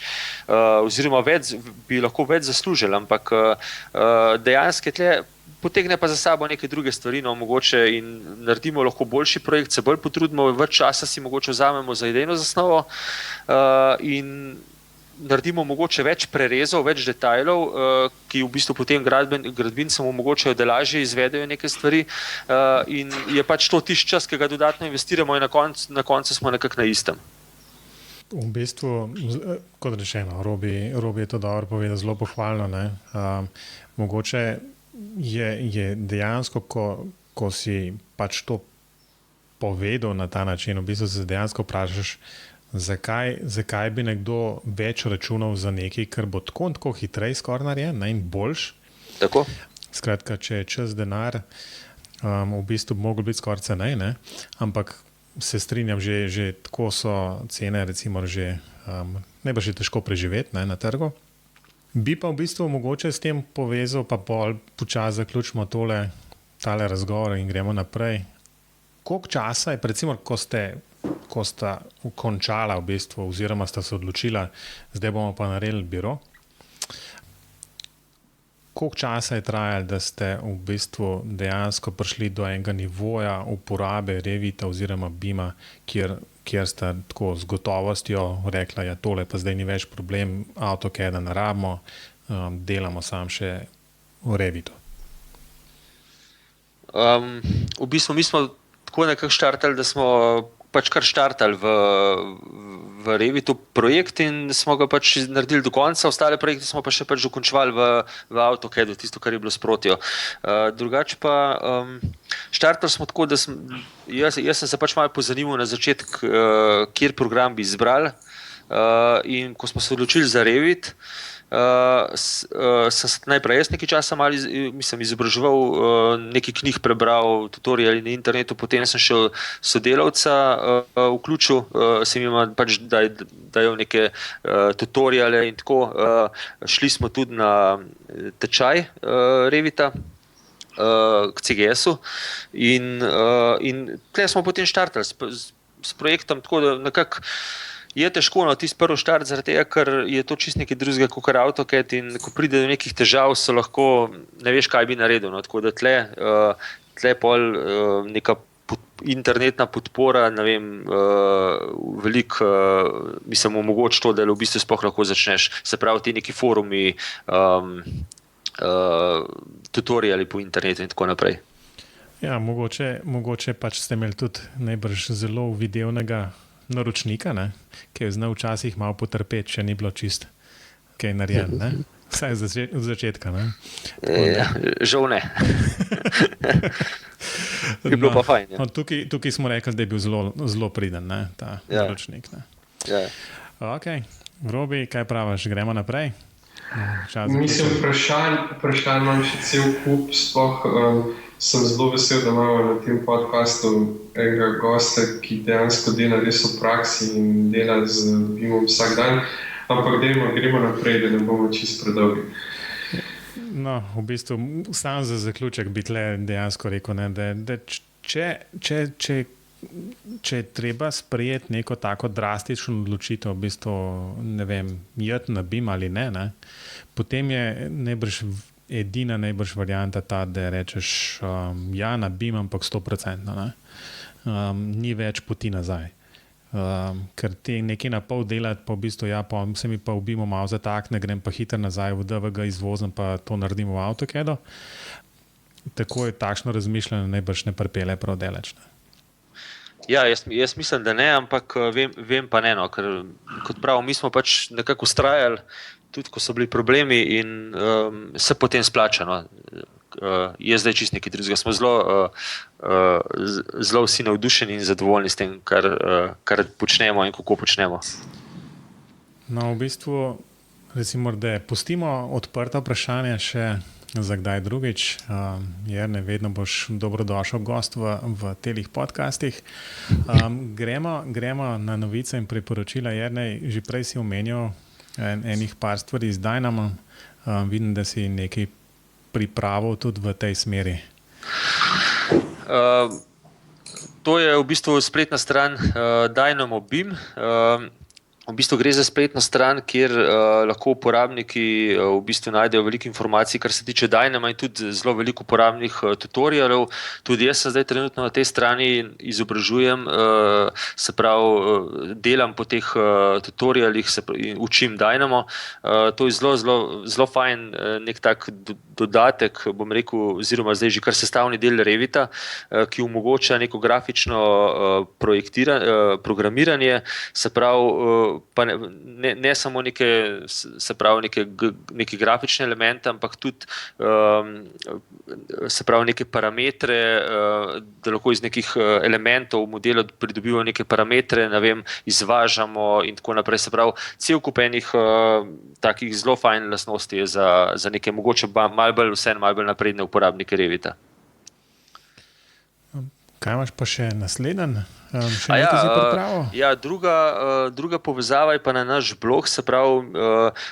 oziroma bi lahko več zaslužili, ampak dejansko tle potegne pa za sabo neke druge stvari, no, mogoče in naredimo lahko boljši projekt, se bolj potrudimo, več časa si mogoče vzamemo za idejno zasnovo in naredimo mogoče več prerezov, več detajlov, ki v bistvu potem gradbincem omogočajo, da lažje izvedejo neke stvari in je pač to tisti čas, ki ga dodatno investiramo in na koncu smo nekako na istem. V bistvu, kot rečeno, Robi je to dobro povedal, zelo pohvalno. Ne? Mogoče je dejansko, ko si pač to povedal na ta način, v bistvu se dejansko vprašaš, zakaj bi nekdo več računal za nekaj, kar bo tako hitreje skoraj narejen in boljš. Tako. Skratka, če je čas denar, v bistvu bi mogel biti skoraj cenej, ne? Ampak se strinjam, že tako so cene, recimo, že najbrž je težko preživeti, ne, na trgu. Bi pa v bistvu mogoče s tem povezal, pa počasi zaključimo tale razgovor in gremo naprej. Koliko časa je, recimo, ko sta končala v bistvu, oziroma sta se odločila, zdaj bomo pa naredili biro, koliko časa je trajalo, da ste v bistvu dejansko prišli do enega nivoja uporabe Revita oziroma Bima, kjer sta tako z gotovostjo rekla, ja, tole pa zdaj ni več problem, AutoCAD-a ne rabimo, delamo sam še v Revitu? V bistvu mi smo tako nekako štartali, da smo pač kar štartali v Revitu projekt in smo ga pač naredili do konca, ostale projekte smo pa še pač dokončevali v AutoCAD-u, tisto, kar je bilo sprotjo. Drugače pa štartali smo tako, da jaz sem se pač malo pozanimal na začetek, kjer program bi izbrali, in ko smo se odločili za Revit, sem se najprej jaz nekaj časa malo izobraževal, nekaj knjig prebral, tutoriali na internetu, potem sem šel sodelavca vključil, sem jim pač dajal neke tutoriale in tako. Šli smo tudi na tečaj Revita k CGS-u in tukaj smo potem štartali s projektom, tako da nekako je težko tisti prvi štart, zaradi tega, ker je to čisto nekaj drugega kot AutoCAD in ko pride do nekih težav, so lahko ne veš, kaj bi naredil. No. Tako da tle pol neka internetna podpora, ne vem, veliko mislim omogoči to, da v bistvu sploh lahko začneš, se pravi ti neki forumi, tutoriali po internetu in tako naprej. Ja, mogoče pač ste imeli tudi najbrž zelo videonega naročnika, ne? Ki je znal včasih malo potrpeti, če ni bilo čisto kaj narejeno, ne? Vsaj od začetka. Ne? Žal ne. Je bilo pa fajn. Ja. Tukaj smo rekli, da je bil zelo priden, ne? Ta naročnik. Ne? Ja. Ok, Robi, kaj praviš, gremo naprej? Mislim, vprašanj imam še cel kup, sploh sem zelo vesel, da imamo na tem podcastu enega gosta, ki dejansko dela res v praksi in dela z Bimom vsak dan, ampak gremo naprej, da ne bomo čisto predolgi. No, v bistvu, sam za zaključek bi tle dejansko rekel, ne, da če je treba sprejeti neko tako drastično odločitev, v bistvu, ne vem, jeti na Bim ali ne, potem je najbrž edina varianta ta, da rečeš ja, na Bim, ampak 100%. Ni več poti nazaj. Ker te nekaj na pol delati, pa v bistvu ja, pa se mi pa v Bimu malo zatakne, grem pa hitro nazaj v DVG izvozem, pa to naredim v AutoCAD-u. Tako je takšno razmišljanje najbrž ne pripelje prav daleč. Ja, jaz mislim, da ne, ampak vem pa ne, no, ker kot prav, mi smo pač nekako vztrajali, tudi ko so bili problemi in se potem splača. No. Je zdaj čisto nekaj drugega. Smo zelo vsi navdušeni in zadovoljni s tem, kar počnemo in kako počnemo. No, v bistvu, recimo, da pustimo odprta vprašanja še za kdaj drugič. Jerne, vedno boš dobrodošel gost v telih podcastih. Gremo na novice in priporočila. Jerne, že prej si omenil enih par stvari z Dynamom. Vidim, da si nekaj pripravil tudi v tej smeri. To je v bistvu spletna stran Dynamo Bim. V bistvu gre za spletno stran, kjer lahko uporabniki v bistvu najdejo veliko informacij, kar se tiče Dynama in tudi zelo veliko uporabnih tutorialov. Tudi jaz se zdaj trenutno na tej strani izobražujem, se pravi, delam po teh tutorialih, učim Dynamo. To je zelo fajn nek tak dodatek, bom rekel, oziroma zdaj že kar sestavni del Revita, ki omogoča neko grafično programiranje, se pravi, pa ne samo neke, se pravi, neke grafične elemente, ampak tudi se pravi neke parametre, da lahko iz nekih elementov v modelu pridobimo neke parametre, ne vem, izvažamo in tako naprej. Se pravi, cel kup enih takih zelo fajn lastnosti je za neke mogoče malo bolj napredne uporabnike Revita. Kaj imaš pa še naslednji? Še nekaj si pripravil? Ja, druga povezava je pa na naš blog, se pravi,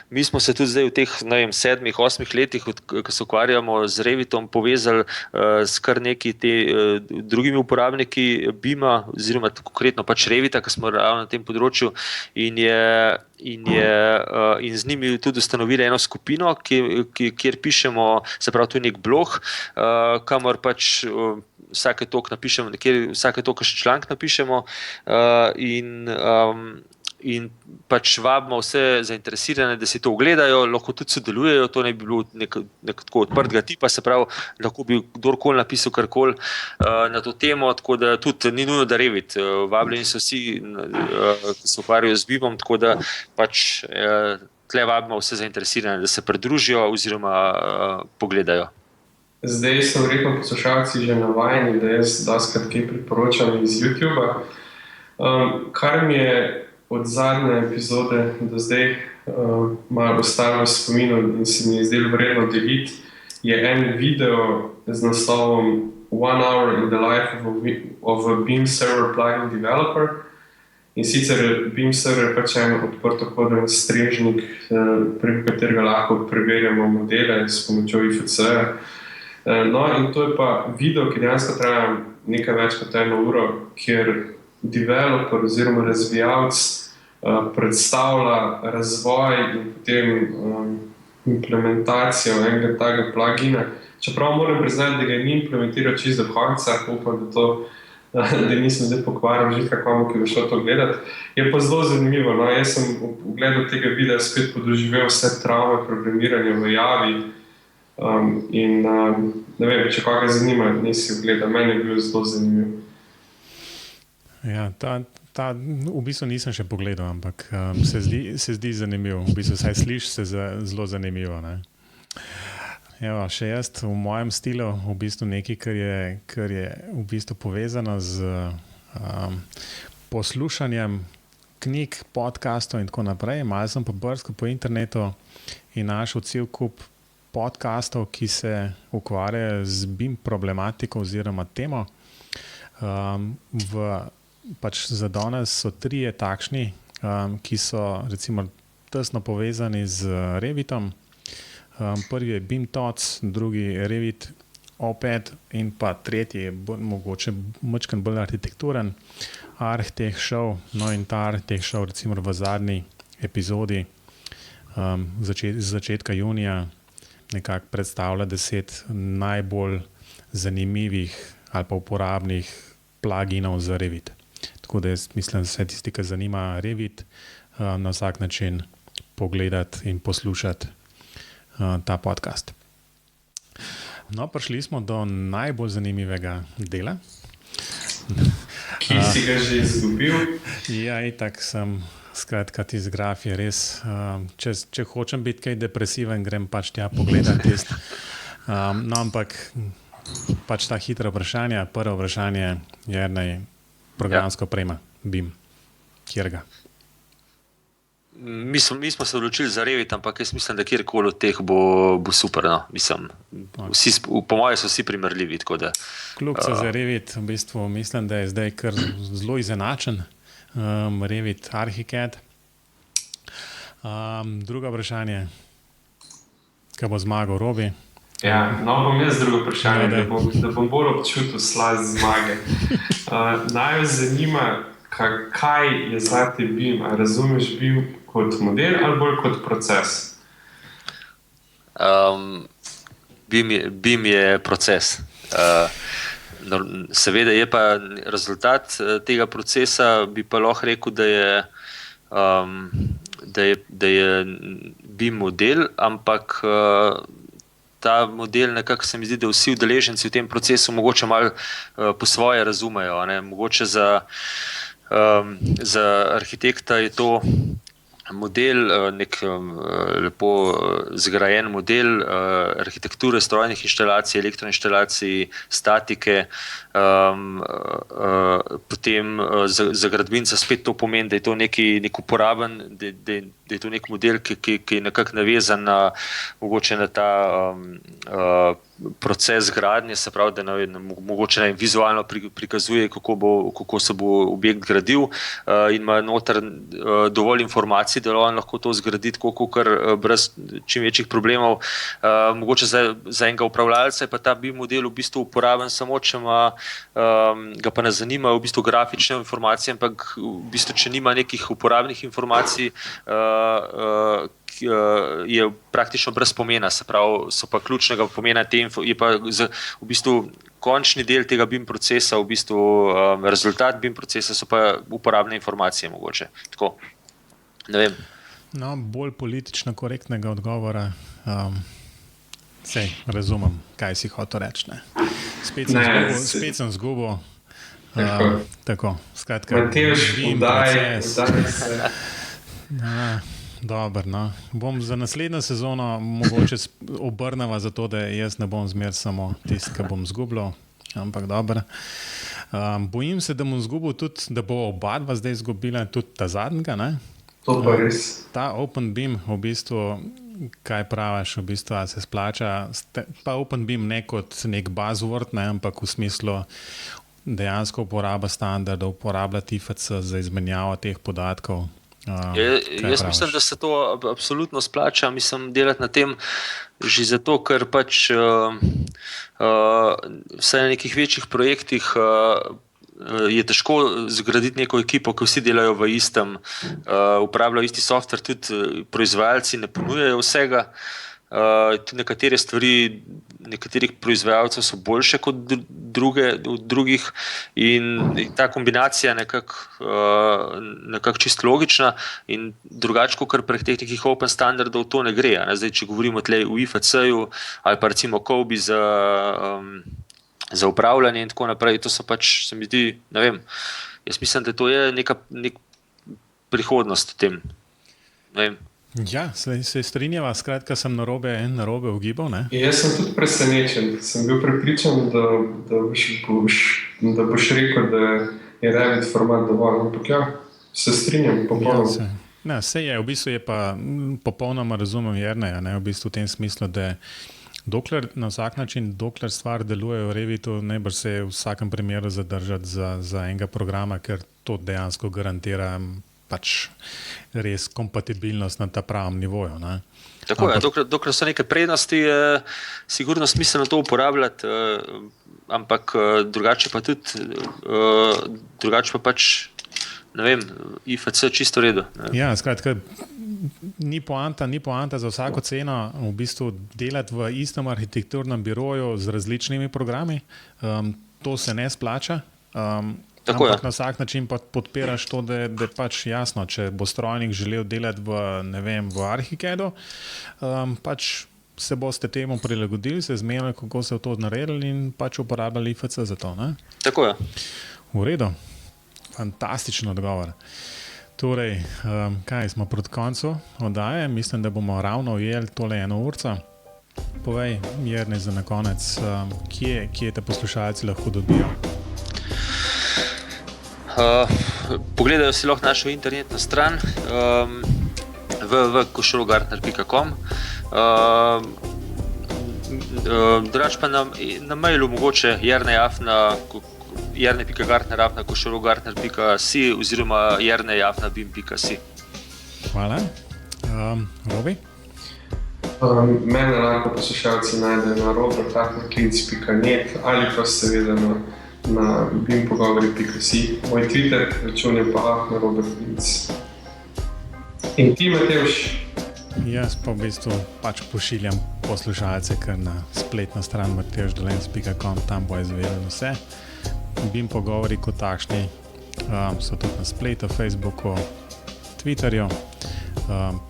mi smo se tudi zdaj v teh 7-8 letih, ko se ukvarjamo z Revitom, povezali s kar nekaj drugimi uporabniki Beama, oziroma konkretno pač Revita, ki smo ravno na tem področju in z njimi tudi ustanovili eno skupino, kjer pišemo, se pravi, tu je nek blog, kamor pač vsake toliko napišemo, vsake toliko še članek napišemo in pač vabimo vse zainteresirane, da si to ogledajo, lahko tudi sodelujejo, to ne bi bilo nek tako odprtega tipa, se pravi, lahko bi kdorkoli napisal karkoli na to temo, tako da tudi ni nujno, da Revit, vabljeni so vsi, ki se ukvarjajo z Beamom, tako da pač tle vabimo vse zainteresirane, da se pridružijo oziroma pogledajo. Zdaj so verjetno poslušalci že navajeni, da jaz doskrat kaj priporočam iz YouTubea. Kar mi je od zadnje epizode do zdaj malo ostalo v spominu in se mi je zdelo vredno deliti, je en video z naslovom 1 hour in the life of a Beam server plugin developer. In sicer Beam server je pač en odprtokoden strežnik, preko katerega lahko preverjamo modele s pomočjo IFC-ja. No, in to je pa video, ki dejansko traja nekaj več kot 1 uro, kjer developer oziroma razvijalec predstavlja razvoj in potem implementacijo enega takega plugina. Čeprav moram priznati, da ga ni implementiral čisto do konca, upam, da nisem zdaj pokvaril žitka komu, ki bo šel to gledati. Je pa zelo zanimivo, no, jaz sem v gledu tega videa spet podoživel vse travme programiranja v Javi, in ne vem, če koga zanima, nisi ogledal, meni je bil zelo zanimiv. Ja, v bistvu nisem še pogledal, ampak se zdi zanimiv, v bistvu saj sliši se zelo zanimivo, ne. Evo, še jaz v mojem stilu, v bistvu nekaj, kar je v bistvu povezano z poslušanjem knjig, podcastov in tako naprej. Malo sem pa brskal po internetu in našel cel kup podcastov, ki se ukvarjajo z Beam problematiko oziroma temo. Pač za danes so 3 takšni, ki so recimo tesno povezani z Revitom. Prvi je Beam Thoughts, drugi Revit O5 in pa tretji je mogoče malo bolj arhitekturen, Architect Show. No in ta Architect Show recimo v zadnji epizodi začetka junija nekako predstavlja 10 najbolj zanimivih ali pa uporabnih pluginov za Revit. Tako da jaz mislim, da vse tisti, ki zanima Revit, na vsak način pogledati in poslušati ta podcast. No, prišli smo do najbolj zanimivega dela. Ki si ga že izgubil? Ja, itak sem. Skratka, tisti graf je res, če hočem biti kaj depresiven, grem pač tja pogledati. No, ampak pač ta hitra vprašanja. Prvo vprašanje je programsko oprema, Beam, kjer ga? Mi smo se odločili za Revit, ampak jaz mislim, da kjerkoli od teh bo super. No. Mislim, po mojem so vsi primerljivi. Kljubca za Revit, v bistvu mislim, da je zdaj kar zelo izenačen. Revit Archicad. Drugo vprašanje, kaj bo zmagal Robi? Ja, no bom jaz drugo vprašanje, da bom bolj občutil slast zmage. Naj zanima, kaj je zate Beam? A razumeš Beam kot model ali bolj kot proces? Beam je proces. Seveda je pa rezultat tega procesa, bi pa lahko rekel, da je Beam model, ampak ta model nekako se mi zdi, da vsi udeleženci v tem procesu mogoče malo po svoje razumejo. Ne? Mogoče za Za arhitekta je to model, nek lepo zgrajen model arhitekture, strojnih inštalacij, elektroinštalacij, statike. Potem za gradbinca spet to pomeni, da je to nek uporaben, da je to nek model, ki je nekako navezan mogoče na ta proces gradnje, se pravi, da mogoče vizualno prikazuje, kako se bo objekt gradil, in ima noter dovolj informacij, da lahko to zgradi tako, brez čim večjih problemov. Mogoče za enega upravljalca je pa ta BIM model v bistvu uporaben samo, če ga pa ne zanimajo v bistvu grafične informacije, ampak v bistvu, če nima nekih uporabnih informacij, je praktično brez pomena, se pravi, so pa ključnega pomena je pa v bistvu končni del tega BIM procesa, v bistvu rezultat BIM procesa so pa uporabne informacije mogoče. Tako, ne vem. No, bolj politično korektnega odgovora, sej razumem, kaj si hotel reči. Spet sem zgubil. Tako, skratka. Matevž, udaj se. Dobro, no. Bom za naslednjo sezono mogoče obrneva za to, da jaz ne bom zmer samo tisti, ki bom zgubljal, ampak dobro. Bojim se, da bom zgubil tudi, da bo oba dva zdaj zgubila tudi ta zadnjega, ne? To pa res. Ta Open BIM v bistvu, kaj praviš, v bistvu, a se splača, pa Open BIM ne kot nek buzzword, ne, ampak v smislu dejansko uporaba standardov, uporablja IFC za izmenjavo teh podatkov. Jaz mislim, da se to absolutno splača, mislim, delati na tem že zato, ker pač vsaj na nekih večjih projektih je težko zgraditi neko ekipo, ki vsi delajo v istem, uporabljajo isti software, tudi proizvajalci ne ponujajo vsega. Tudi nekatere stvari nekaterih proizvajalcev so boljše kot drugih in ta kombinacija nekako čist logična in drugače, kot prek teh nekih open standardov to ne gre. Zdaj, če govorimo tlej v IFC-ju ali pa recimo COBI za upravljanje in tako naprej, to so pač, se mi zdi, ne vem, jaz mislim, da to je nek prihodnost v tem. Ne vem. Ja, se strinjava, skratka sem narobe ugibal, ne? Jaz sem tudi presenečen, sem bil prepričan, da boš rekel, da je Revit format dovolj, ampak ja, se strinjam popolnoma. Ja, sej je, v bistvu je pa popolnoma razumem Jerneja, ne, v bistvu v tem smislu, da dokler na vsak način, dokler stvar deluje v Revitu, najbrž se v vsakem primeru zadržati za enega programa, ker to dejansko garantira pač res kompatibilnost na ta pravem nivoju. Ne? Tako je, dokler so neke prednosti, je sigurno smiselno to uporabljati, ampak drugače pa pač, ne vem, IFC čisto v redu. Ne? Ja, skratka, ni poanta za vsako ceno v bistvu delati v istem arhitekturnem biroju z različnimi programi. To se ne splača. Ampak na vsak način pa podpiraš to, da je pač jasno, če bo strojnik želel delati v Arhicadu, pač se boste temu prilagodili, se zmenili, kako se je to naredili in pač uporabljali IFC za to. Ne? Tako je. V redu. Fantastičen odgovor. Torej, kaj smo proti koncu oddaje? Mislim, da bomo ravno ujeli tole 1 urco. Povej, Jernej, za na konec, kje te poslušalci lahko dobijo? Pogledajo si lahko našo internetno stran www.košerogartner.com. Drugače pa na mailu mogoče jernej.gartner@košerogartner.si oziroma jernej@bim.si. Hvala. Robi? Mene lahko poslušalci najdejo na robert@klic.net ali pa seveda na bimpogovori.si. Moj Twitter račun je pa @robertklic. In ti, Matevž? Jaz pa v bistvu pač pošiljam poslušalce kar na spletno stran matevždolenc.com, tam bo izvedel vse. BIM pogovori kot takšni so tudi na spletu, Facebooku, Twitterju,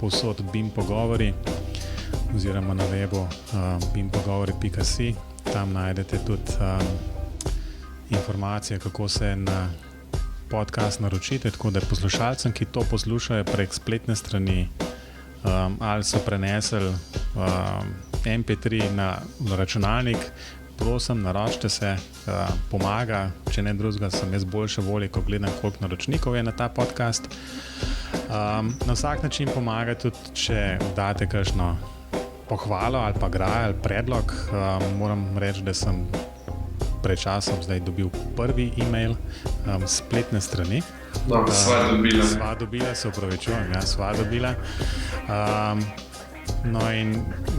povsod BIM pogovori oziroma na webu bimpogovori.si. Tam najdete tudi informacije, kako se na podcast naročite, tako da poslušalcem, ki to poslušajo prek spletne strani, ali so prenesli MP3 na računalnik, prosim, naročite se, pomaga, če ne drugega, sem jaz boljše volje, ko gledam, koliko naročnikov je na ta podcast. Na vsak način pomaga tudi, če date kakšno pohvalo ali pa graj ali predlog. Moram reči, da sem pred časom zdaj dobil prvi e-mail spletne strani. Sva dobila, se upravičujem, ja, sva dobila. No in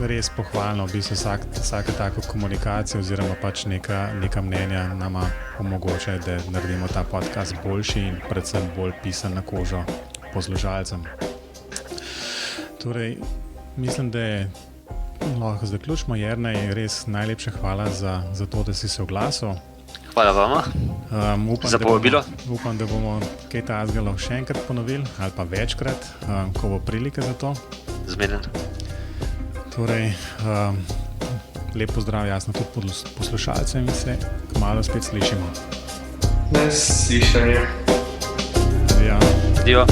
res pohvalno, v bistvu vsaka tako komunikacija oziroma pač neka mnenja nama omogoča, da naredimo ta podcast boljši in predvsem bolj pisan na kožo poslušalcem. Torej, mislim, da lahko zaključimo. Jernej, res najlepša hvala za to, da si se oglasil. Hvala vama za povabilo. Upam, da bomo kaj takega lahko še enkrat ponovili ali pa večkrat, ko bo prilika za to. Zmenjen. Torej, lep pozdrav, jasno, tudi poslušalcem in se kmalu spet slišimo. Slišanje. Adijo. Adijo.